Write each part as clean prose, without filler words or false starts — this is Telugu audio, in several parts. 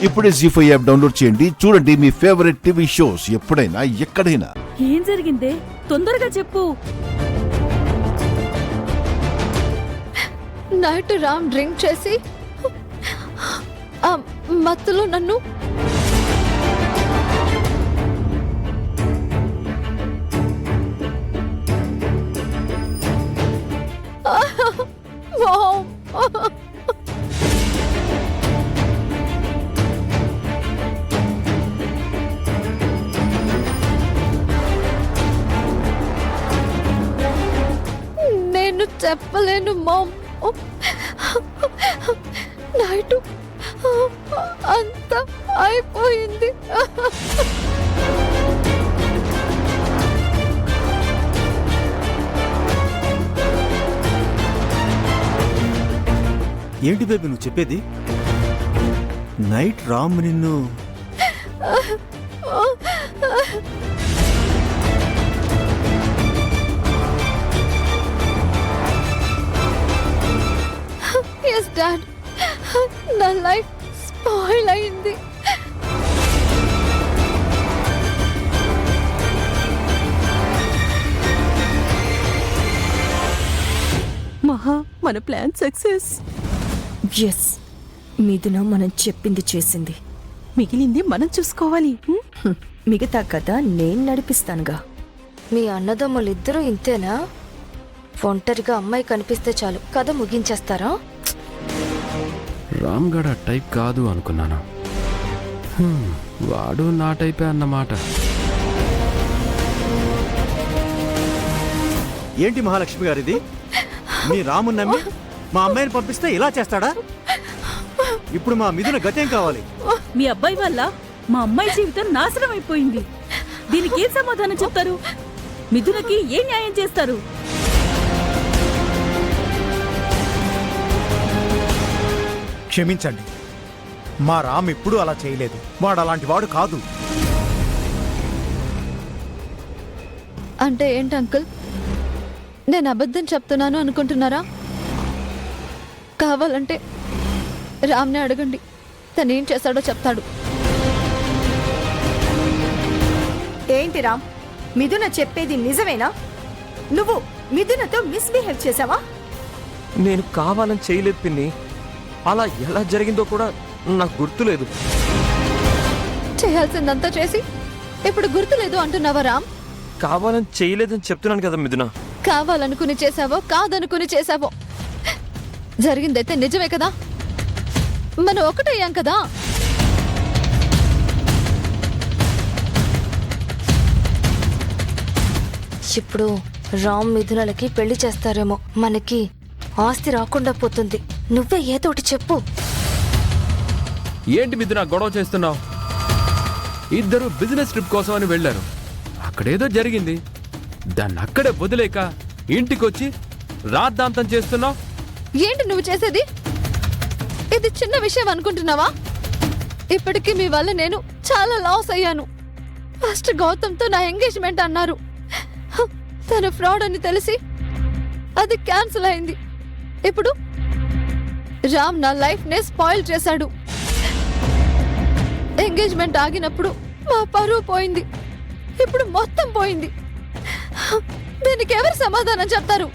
ఇప్పుడే జీ5 యాప్ డౌన్లోడ్ చేయండి. చూడండి మీ ఫేవరెట్ టీవీ షోస్ ఎప్పుడైనా ఎక్కడైనా. ఏం జరిగిందే? తొందరగా చెప్పు. నైట్ రామ్ డ్రింక్ చేసి మత్తులో నన్ను నేను చెప్పలేను మామ్. నైట్ అంతా అయిపోయింది. ఏంటి బేబీ నువ్వు చెప్పేది? నైట్ రామ్ నిన్ను ఎస్ డాడ్, నా లైఫ్ స్పాయిల్ అయింది. మహా, మన ప్లాన్ సక్సెస్. ఎస్, మిథున మనం చెప్పింది చేసింది. మిగిలింది మనం చూసుకోవాలి. మిగతా కథ నేను నడిపిస్తానుగా. మీ అన్నదమ్ములిద్దరూ ఇంతేనా? ఒంటరిగా అమ్మాయి కనిపిస్తే చాలు కథ ముగించేస్తారా? రామ్ గడ టైప్ కాదు అనుకున్నాను. వాడు నా టైపే అన్నమాట. ఏంటి మహాలక్ష్మి గారిది? మీ రాముని నమ్మి మా అమ్మాయిని పంపిస్తే ఇలా చేస్తాడా? ఇప్పుడు మా మిథున గతేం కావాలి? మీ అబ్బాయి వల్ల మా అమ్మాయి జీవితం నాశనం అయిపోయింది. దీనికి ఏం సమాధానం చెప్తారు? మిథునకి ఏం న్యాయం చేస్తారు? క్షమించండి, మా రామ్ ఎప్పుడూ అలా చేయలేదు. వాడు అలాంటి వాడు కాదు. అంటే ఏంటి అంకుల్? నేను అబద్ధం చెప్తున్నాను అనుకుంటున్నారా? కావాలంటే రామ్ని అడగండి, తనేం చేశాడో చెప్తాడు. ఏంటి రామ్, మిథున చెప్పేది నిజమేనా? నువ్వు మిథునతో మిస్బిహేవ్ చేసావా? నేను కావాలని చేయలేదు పిన్ని. అలా ఎలా జరిగిందో కూడా నాకు గుర్తులేదు. చేయాల్సిందంతా చేసి ఇప్పుడు గుర్తులేదు అంటున్నావా రామ్? కావాలని చేయలేదని చెప్తున్నాను కదా మిథున. కావాలనుకుని చేసావో కాదనుకుని చేసావో జరిగిందైతే నిజమే కదా. మనం ఒకటయ్యాం కదా. ఇప్పుడు రామ్ మిథునలకి పెళ్లి చేస్తారేమో, మనకి ఆస్తి రాకుండా పోతుంది. నువ్వే ఏదోటి చెప్పు. ఏంటి మిథున గొడవ చేస్తున్నావు? ఇద్దరు బిజినెస్ ట్రిప్ కోసం అని వెళ్లారు. అక్కడేదో జరిగింది. దాన్ని అక్కడే వదిలేక ఇంటికొచ్చి రాద్ధాంతం చేస్తున్నావు. ఏంటి నువ్వు చేసేది? ఇది చిన్న విషయం అనుకుంటున్నావా? ఇప్పటికీ మీ వల్ల నేను చాలా లాస్ అయ్యాను. ఫస్ట్ గౌతమ్తో నా ఎంగేజ్మెంట్ అన్నారు. తన ఫ్రాడ్ అని తెలిసి అది క్యాన్సిల్ అయింది. ఇప్పుడు రామ్ నా లైఫ్ నే స్పాయిల్ చేశాడు. ఎంగేజ్మెంట్ ఆగినప్పుడు మా పరువు పోయింది. ఇప్పుడు మొత్తం పోయింది. దీనికి ఎవరు సమాధానం చెప్తారు?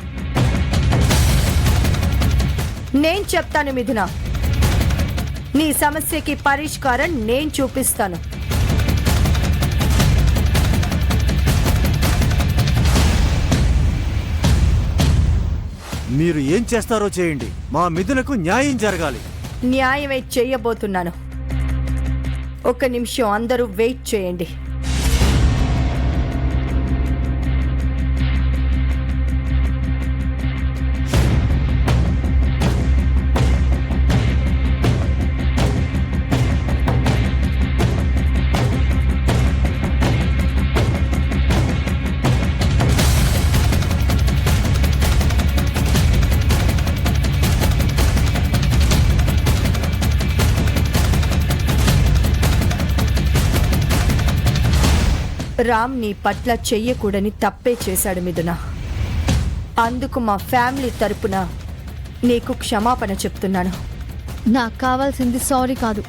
నేను చెప్తాను మిథున. నీ సమస్యకి పరిష్కారం నేను చూపిస్తాను. మీరు ఏం చేస్తారో చేయండి, మా మిథునకు న్యాయం జరగాలి. న్యాయమే చెయ్యబోతున్నాను. ఒక్క నిమిషం అందరూ వెయిట్ చేయండి. రామ్ నీ పట్ల చెయ్యకూడని తప్పే చేశాడు మిథున. అందుకు మా ఫ్యామిలీ తరపున నీకు క్షమాపణ చెప్తున్నాను. నాకు కావాల్సింది సారీ కాదు,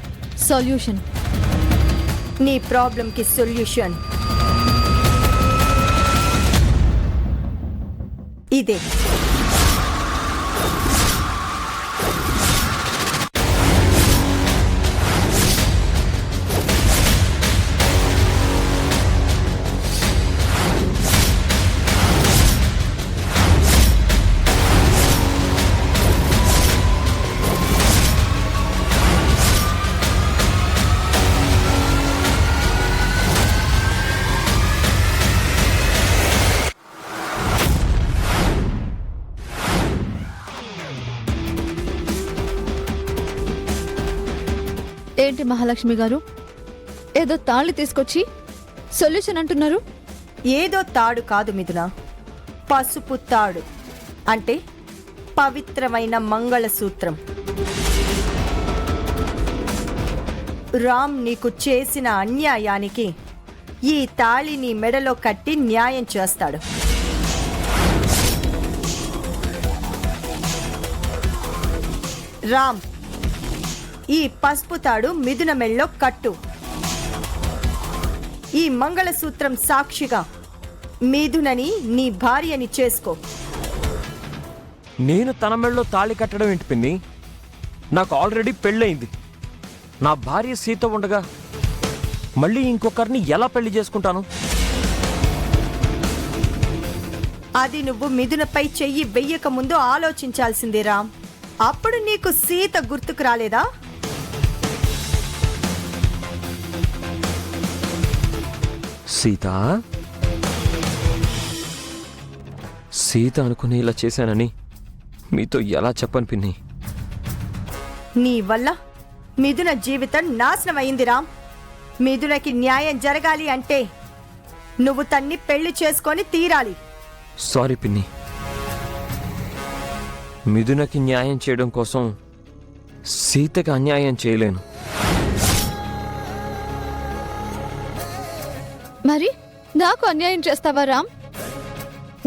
సొల్యూషన్. నీ ప్రాబ్లంకి సొల్యూషన్ ఇదే. ఏంటి మహాలక్ష్మి గారు, ఏదో తాళి తీసుకొచ్చి సొల్యూషన్ అంటున్నారు? ఏదో తాడు కాదు మిథున, పసుపు తాడు అంటే పవిత్రమైన మంగళసూత్రం. రామ్ నీకు చేసిన అన్యాయానికి ఈ తాళి నీ మెడలో కట్టి న్యాయం చేస్తాడు. రామ్, ఈ పసుపు తాడు మిథున మెడలో కట్టు. ఈ మంగళసూత్రం సాక్షిగా మిథునని నీ భార్యని చేసుకో. నేను తన మెడలో తాళి కట్టడం ఏంటి పిన్ని? నాకు ఆల్రెడీ పెళ్ళయింది. నా భార్య సీత ఉండగా మళ్ళీ ఇంకొకరిని ఎలా పెళ్లి చేసుకుంటాను? అది నువ్వు మిథునపై చెయ్యి వెయ్యక ముందు ఆలోచించాల్సిందే రామ్. అప్పుడు నీకు సీత గుర్తుకు రాలేదా? సీత సీత అనుకుని ఇలా చేశానని మీతో ఎలా చెప్పను పిన్ని? నీ వల్ల మిథున జీవితం నాశనం అయింది రామ్. మిథునకి న్యాయం జరగాలి అంటే నువ్వు తన్ని పెళ్లి చేసుకొని తీరాలి. సారీ పిన్ని, మిథునకి న్యాయం చేయడం కోసం సీతకి అన్యాయం చేయలేను. మరి నాకు అన్యాయం చేస్తావా రామ్?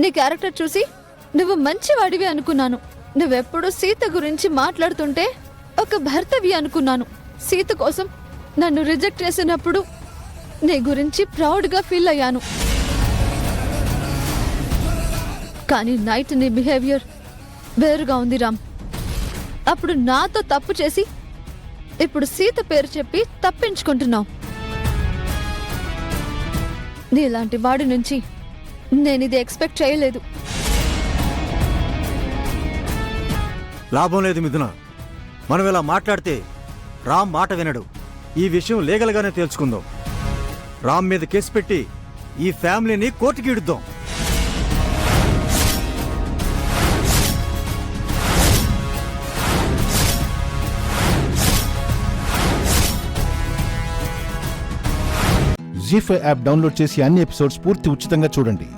నీ క్యారెక్టర్ చూసి నువ్వు మంచివాడివి అనుకున్నాను. నువ్వెప్పుడు సీత గురించి మాట్లాడుతుంటే ఒక భర్తవి అనుకున్నాను. సీత కోసం నన్ను రిజెక్ట్ చేసినప్పుడు నీ గురించి ప్రౌడ్గా ఫీల్ అయ్యాను. కానీ నైట్ నీ బిహేవియర్ వేరుగా ఉంది రామ్. అప్పుడు నాతో తప్పు చేసి ఇప్పుడు సీత పేరు చెప్పి తప్పించుకుంటున్నావు. నీలాంటి వాడి నుంచి నేను ఇది ఎక్స్పెక్ట్ చేయలేదు. లాభం లేదు మిథున, మనం ఇలా మాట్లాడితే రామ్ మాట వినడు. ఈ విషయం లీగల్గానే తేల్చుకుందాం. రామ్ మీద కేసు పెట్టి ఈ ఫ్యామిలీని కోర్టుకి ఇడుద్దాం. జీ5 యాప్ డౌన్లోడ్ చేసి అన్ని ఎపిసోడ్స్ పూర్తి ఉచితంగా చూడండి.